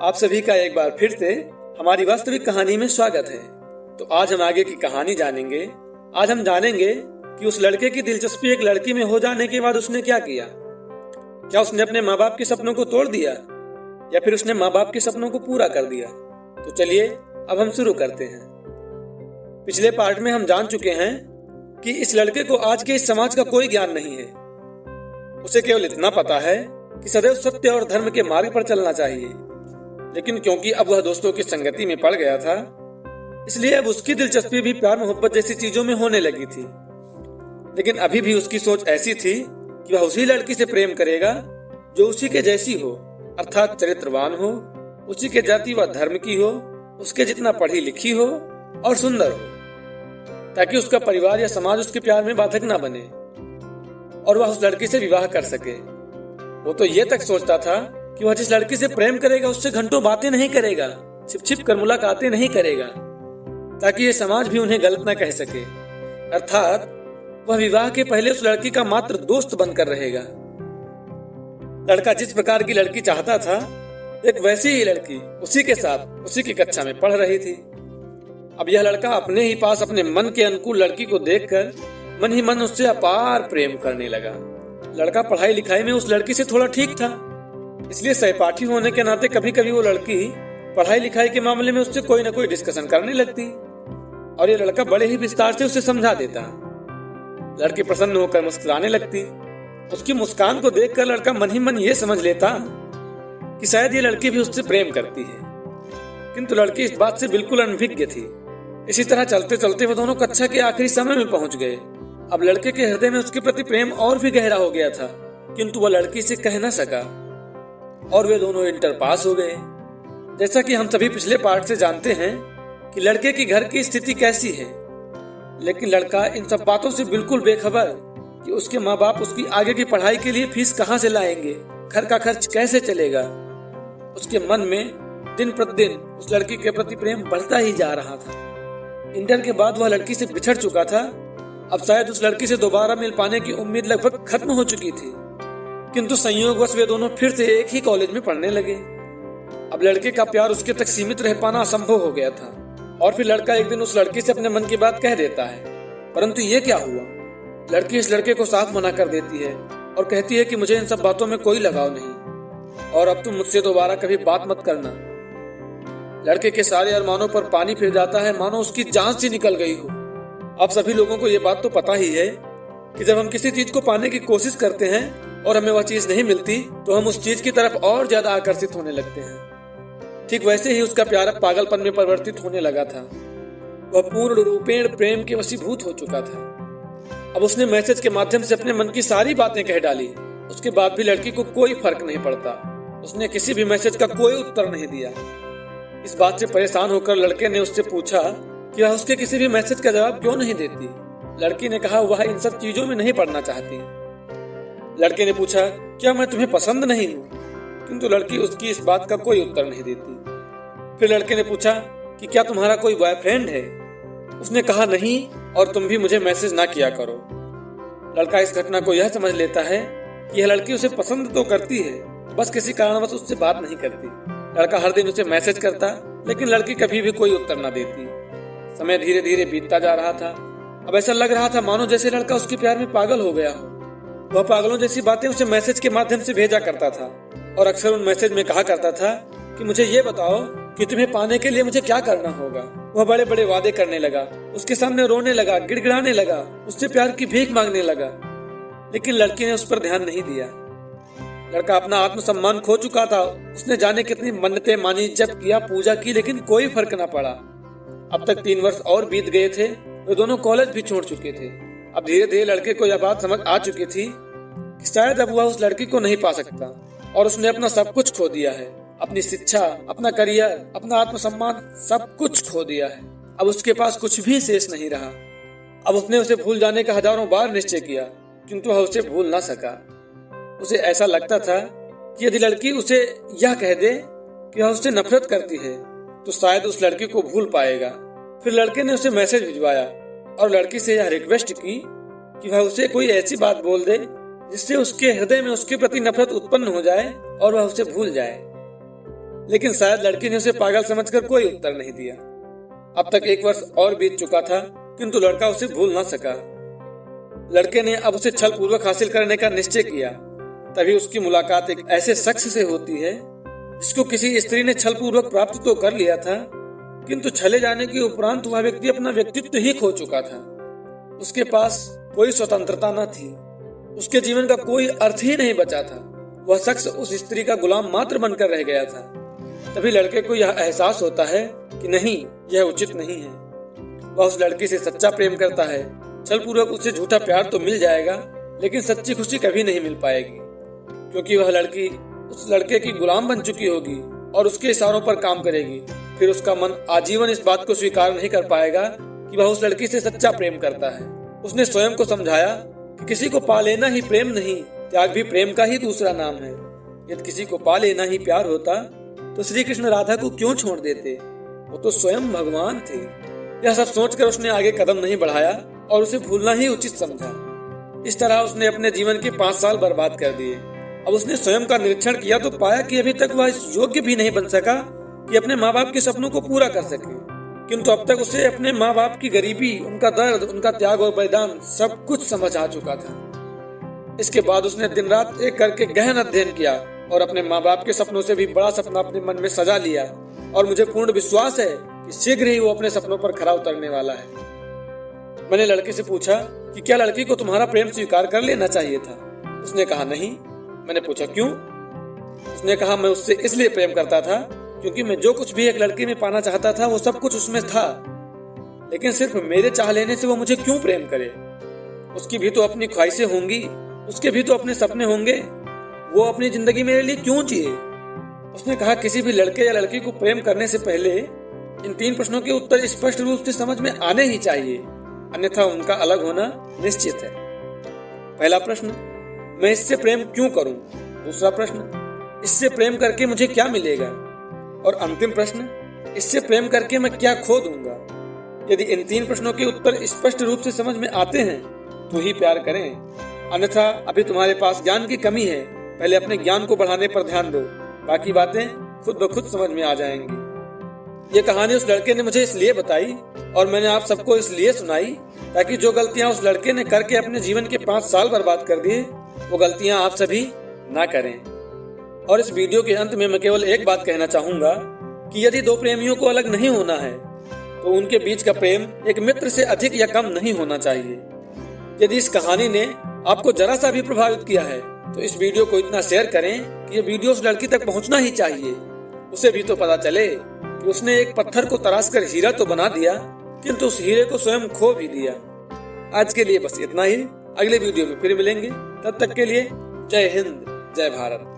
आप सभी का एक बार फिर से हमारी वास्तविक कहानी में स्वागत है। तो आज हम आगे की कहानी जानेंगे। आज हम जानेंगे कि उस लड़के की दिलचस्पी एक लड़की में हो जाने के बाद उसने क्या किया। क्या उसने अपने माँ बाप के सपनों को तोड़ दिया या फिर उसने माँ बाप के सपनों को पूरा कर दिया। तो चलिए अब हम शुरू करते हैं। पिछले पार्ट में हम जान चुके हैं कि इस लड़के को आज के इस समाज का कोई ज्ञान नहीं है। उसे केवल इतना पता है कि सदैव सत्य और धर्म के मार्ग पर चलना चाहिए। लेकिन क्योंकि अब वह दोस्तों की संगति में पड़ गया था, इसलिए अब उसकी दिलचस्पी भी प्यार मोहब्बत जैसी चीजों में होने लगी थी। लेकिन अभी भी उसकी सोच ऐसी थी कि वह उसी लड़की से प्रेम करेगा जो उसी के जैसी हो, अर्थात चरित्रवान हो, उसी के जाति व धर्म की हो, उसके जितना पढ़ी लिखी हो और सुंदर हो, ताकि उसका परिवार या समाज उसके प्यार में बाधक ना बने और वह उस लड़की से विवाह कर सके। वो तो ये तक सोचता था कि वह जिस लड़की से प्रेम करेगा उससे घंटों बातें नहीं करेगा, छिप छिप कर मुलाकातें नहीं करेगा, ताकि ये समाज भी उन्हें गलत न कह सके। अर्थात वह विवाह के पहले उस लड़की का मात्र दोस्त बनकर रहेगा। लड़का जिस प्रकार की लड़की चाहता था, एक वैसी ही लड़की उसी के साथ उसी की कक्षा में पढ़ रही थी। अब यह लड़का अपने ही पास अपने मन के अनुकूल लड़की को देखकर मन ही मन उससे अपार प्रेम करने लगा। लड़का पढ़ाई लिखाई में उस लड़की से थोड़ा ठीक था, इसलिए सहपाठी होने के नाते कभी कभी वो लड़की पढ़ाई लिखाई के मामले में उससे कोई न कोई डिस्कशन करने लगती और ये लड़का बड़े ही विस्तार से उसे समझा देता। लड़की प्रसन्न होकर मुस्कुराने लगती। उसकी मुस्कान को देखकर लड़का मन ही मन ये समझ लेता कि शायद ये लड़की भी उससे प्रेम करती है, किंतु लड़की इस बात से बिल्कुल अनभिज्ञ थी। इसी तरह चलते चलते वो दोनों कक्षा के आखिरी समय में पहुंच गए। अब लड़के के हृदय में उसके प्रति प्रेम और भी गहरा हो गया था, किंतु वह लड़की से कह न सका और वे दोनों इंटर पास हो गए। जैसा कि हम सभी पिछले पार्ट से जानते हैं कि लड़के की घर की स्थिति कैसी है, लेकिन लड़का इन सब बातों से बिल्कुल बेखबर कि उसके माँ बाप उसकी आगे की पढ़ाई के लिए फीस कहाँ से लाएंगे, घर का खर्च कैसे चलेगा। उसके मन में दिन प्रतिदिन उस लड़की के प्रति प्रेम बढ़ता ही जा रहा था। इंटर के बाद वह लड़की से बिछड़ चुका था। अब शायद उस लड़की से दोबारा मिल पाने की उम्मीद लगभग खत्म हो चुकी थी, किंतु संयोगवश वे दोनों फिर से एक ही कॉलेज में पढ़ने लगे। अब लड़के का प्यार उसके तक सीमित रह पाना असंभव हो गया था और फिर लड़का एक दिन उस लड़की से अपने मन की बात कह देता है। परंतु ये क्या हुआ, लड़की इस लड़के को साफ मना कर देती है और कहती है कि मुझे इन सब बातों में कोई लगाव नहीं और अब तुम मुझसे दोबारा कभी बात मत करना। लड़के के सारे अरमानों पर पानी फिर जाता है, मानो उसकी जान सी निकल गई हो। अब सभी लोगों को ये बात तो पता ही है कि जब हम किसी चीज को पाने की कोशिश करते हैं और हमें वह चीज नहीं मिलती तो हम उस चीज की तरफ और ज्यादा आकर्षित होने लगते हैं। ठीक वैसे ही उसका प्यार अब पागलपन में परिवर्तित होने लगा था। वह पूर्ण रूपेण प्रेम के वशीभूत हो चुका था। अब उसने मैसेज के माध्यम से अपने मन की सारी बातें कह डाली। उसके बाद भी लड़की को कोई फर्क नहीं पड़ता। उसने किसी भी मैसेज का कोई उत्तर नहीं दिया। इस बात से परेशान होकर लड़के ने उससे पूछा कि वह उसके किसी भी मैसेज का जवाब क्यों नहीं देती। लड़की ने कहा वह इन सब चीजों में नहीं पड़ना चाहती। लड़के ने पूछा क्या मैं तुम्हें पसंद नहीं हूँ, किंतु लड़की उसकी इस बात का कोई उत्तर नहीं देती। फिर लड़के ने पूछा कि क्या तुम्हारा कोई बॉयफ्रेंड है। उसने कहा नहीं और तुम भी मुझे मैसेज ना किया करो। लड़का इस घटना को यह समझ लेता है कि यह लड़की उसे पसंद तो करती है, बस किसी कारणवश उससे बात नहीं करती। लड़का हर दिन उसे मैसेज करता, लेकिन लड़की कभी भी कोई उत्तर न देती। समय धीरे धीरे बीतता जा रहा था। अब ऐसा लग रहा था मानो जैसे लड़का उसके प्यार में पागल हो गया हो। वह पागलों जैसी बातें उसे मैसेज के माध्यम से भेजा करता था और अक्सर उन मैसेज में कहा करता था कि मुझे ये बताओ कि तुम्हें पाने के लिए मुझे क्या करना होगा। वह बड़े बड़े वादे करने लगा, उसके सामने रोने लगा, गिड़गिड़ाने लगा, उससे प्यार की भीख मांगने लगा, लेकिन लड़की ने उस पर ध्यान नहीं दिया। लड़का अपना आत्मसम्मान खो चुका था। उसने जाने कितनी मन्नतें मानी, जप किया, पूजा की, लेकिन कोई फर्क न पड़ा। अब तक 3 वर्ष और बीत गए थे। वे दोनों कॉलेज भी छोड़ चुके थे। अब धीरे धीरे लड़के को यह बात समझ आ चुकी थी कि शायद अब वह उस लड़की को नहीं पा सकता और उसने अपना सब कुछ खो दिया है। अपनी शिक्षा, अपना करियर, अपना आत्मसम्मान, सब कुछ खो दिया है। अब उसके पास कुछ भी शेष नहीं रहा। अब उसने उसे भूल जाने का हजारों बार निश्चय किया, किंतु वह उसे भूल ना सका। उसे ऐसा लगता था कि यदि लड़की उसे यह कह दे कि वह उससे नफरत करती है तो शायद उस लड़की को भूल पाएगा। फिर लड़के ने उसे मैसेज भिजवाया और लड़की से यह रिक्वेस्ट की कि वह उसे कोई ऐसी बात बोल दे जिससे उसके हृदय में उसके प्रति नफरत उत्पन्न हो जाए और वह उसे भूल जाए। लेकिन शायद लड़की ने उसे पागल समझकर कोई उत्तर नहीं दिया। अब तक 1 वर्ष और बीत चुका था, किंतु लड़का उसे भूल ना सका। लड़के ने अब उसे छल पूर्वक हासिल करने का निश्चय किया। तभी उसकी मुलाकात एक ऐसे शख्स से होती है जिसको किसी स्त्री ने छल पूर्वक प्राप्त तो कर लिया था, किंतु छले जाने के उपरांत वह व्यक्ति अपना व्यक्तित्व ही खो चुका था। उसके पास कोई स्वतंत्रता न थी, उसके जीवन का कोई अर्थ ही नहीं बचा था। वह शख्स उस स्त्री का गुलाम मात्र बनकर रह गया था। तभी लड़के को यह एहसास होता है कि नहीं, यह उचित नहीं है। वह उस लड़की से सच्चा प्रेम करता है। छल पूर्वक उसे झूठा प्यार तो मिल जाएगा, लेकिन सच्ची खुशी कभी नहीं मिल पाएगी, क्योंकि वह लड़की उस लड़के की गुलाम बन चुकी होगी और उसके इशारों पर काम करेगी। फिर उसका मन आजीवन इस बात को स्वीकार नहीं कर पाएगा कि वह उस लड़की से सच्चा प्रेम करता है। उसने स्वयं को समझाया कि किसी को पा लेना ही प्रेम नहीं, त्याग भी प्रेम का ही दूसरा नाम है। यदि किसी को पा लेना ही प्यार होता तो श्री कृष्ण राधा को क्यों छोड़ देते? वो तो स्वयं भगवान थे। यह सब सोचकर उसने आगे कदम नहीं बढ़ाया और उसे भूलना ही उचित समझा। इस तरह उसने अपने जीवन के 5 साल बर्बाद कर दिए। अब उसने स्वयं का निरीक्षण किया तो पाया कि अभी तक वह इस योग्य भी नहीं बन सका कि अपने माँ बाप के सपनों को पूरा कर सके, किंतु अब तक उसे अपने माँ बाप की गरीबी, उनका दर्द, उनका त्याग और बलिदान सब कुछ समझ आ चुका था। इसके बाद उसने दिन रात एक करके गहन अध्ययन किया और अपने माँ बाप के सपनों से भी बड़ा सपना अपने मन में सजा लिया, और मुझे पूर्ण विश्वास है कि शीघ्र ही वो अपने सपनों पर खरा उतरने वाला है। मैंने लड़के से पूछा कि क्या लड़की को तुम्हारा प्रेम स्वीकार कर लेना चाहिए था? उसने कहा नहीं। मैंने पूछा क्यों? उसने कहा मैं उससे इसलिए प्रेम करता था क्योंकि मैं जो कुछ भी एक लड़की में पाना चाहता था वो सब कुछ उसमें था, लेकिन सिर्फ मेरे चाह लेने से वो मुझे क्यों प्रेम करे? उसकी भी तो अपनी ख्वाहिशें होंगी, उसके भी तो अपने सपने होंगे, वो अपनी जिंदगी मेरे लिए क्यों जिए? उसने कहा किसी भी लड़के या लड़की को प्रेम करने से पहले इन 3 प्रश्नों के उत्तर स्पष्ट रूप से समझ में आने ही चाहिए, अन्यथा उनका अलग होना निश्चित है। पहला प्रश्न, मैं इससे प्रेम क्यों करूं? दूसरा प्रश्न, इससे प्रेम करके मुझे क्या मिलेगा? और अंतिम प्रश्न, इससे प्रेम करके मैं क्या खो दूंगा? यदि इन 3 प्रश्नों के उत्तर स्पष्ट रूप से समझ में आते हैं तो ही प्यार करें, अन्यथा अभी तुम्हारे पास ज्ञान की कमी है। पहले अपने ज्ञान को बढ़ाने पर ध्यान दो, बाकी बातें खुद ब खुद समझ में आ जाएंगी। ये कहानी उस लड़के ने मुझे इसलिए बताई और मैंने आप सबको इसलिए सुनाई ताकि जो गलतियां उस लड़के ने करके अपने जीवन के 5 साल बर्बाद कर दिए, वो गलतियां आप सभी ना करें। और इस वीडियो के अंत में मैं केवल एक बात कहना चाहूंगा कि यदि 2 प्रेमियों को अलग नहीं होना है तो उनके बीच का प्रेम एक मित्र से अधिक या कम नहीं होना चाहिए। यदि इस कहानी ने आपको जरा सा भी प्रभावित किया है तो इस वीडियो को इतना शेयर करें कि ये वीडियो उस लड़की तक पहुंचना ही चाहिए। उसे भी तो पता चले कि उसने एक पत्थर को तराश कर हीरा तो बना दिया, किंतु उस हीरे को स्वयं खो भी दिया। आज के लिए बस इतना ही। अगले वीडियो में फिर मिलेंगे, तब तक के लिए जय हिंद, जय भारत।